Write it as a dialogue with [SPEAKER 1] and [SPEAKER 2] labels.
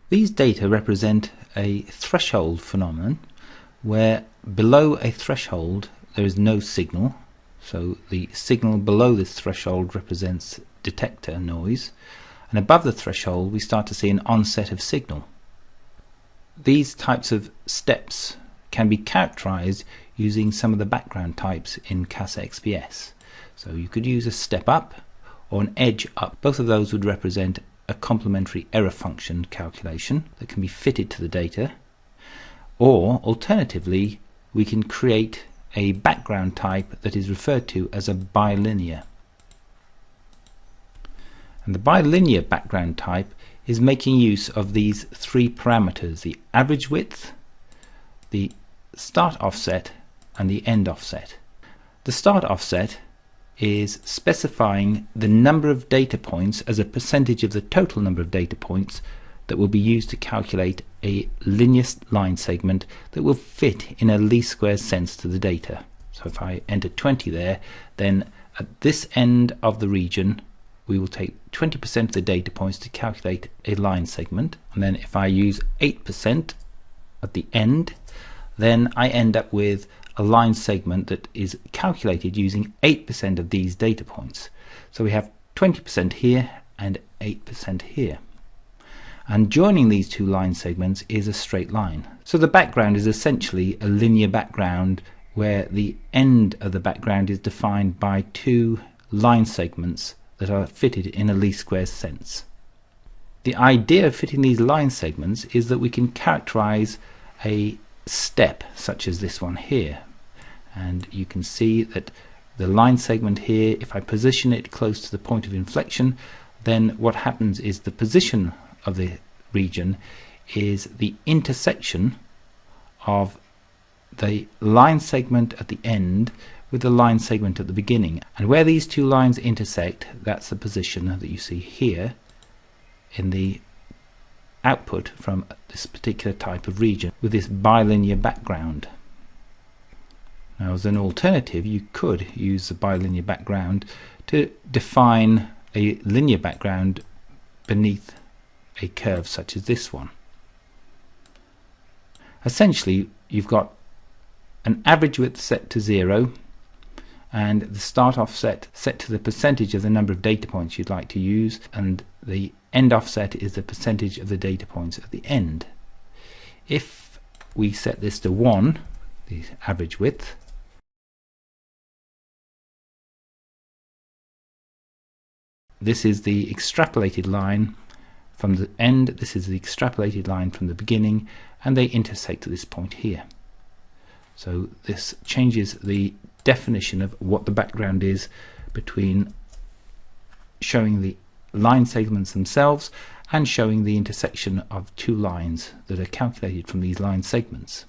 [SPEAKER 1] These data represent a threshold phenomenon where below a threshold there is no signal, so the signal below this threshold represents detector noise, and above the threshold we start to see an onset of signal. These types of steps can be characterized using some of the background types in CasaXPS. So you could use a step up or an edge up. Both of those would represent a complementary error function calculation that can be fitted to the data, or alternatively we can create a background type that is referred to as a bilinear. And the bilinear background type is making use of these three parameters: the average width, the start offset, and the end offset. The start offset is specifying the number of data points as a percentage of the total number of data points that will be used to calculate a linear line segment that will fit in a least squares sense to the data. So if I enter 20 there, then at this end of the region we will take 20% of the data points to calculate a line segment, and then if I use 8% at the end, then I end up with a line segment that is calculated using 8% of these data points. So we have 20% here and 8% here. And joining these two line segments is a straight line. So the background is essentially a linear background where the end of the background is defined by two line segments that are fitted in a least squares sense. The idea of fitting these line segments is that we can characterize a step such as this one here, and you can see that the line segment here, if I position it close to the point of inflection, then what happens is the position of the region is the intersection of the line segment at the end with the line segment at the beginning, and where these two lines intersect, that's the position that you see here in the output from this particular type of region with this bilinear background. Now, as an alternative, you could use the bilinear background to define a linear background beneath a curve such as this one. Essentially, you've got an average width set to 0 and the start offset set to the percentage of the number of data points you'd like to use, and the end offset is the percentage of the data points at the end. If we set this to 1, the average width, this is the extrapolated line from the end, this is the extrapolated line from the beginning, and they intersect at this point here. So this changes the definition of what the background is between showing the line segments themselves and showing the intersection of two lines that are calculated from these line segments.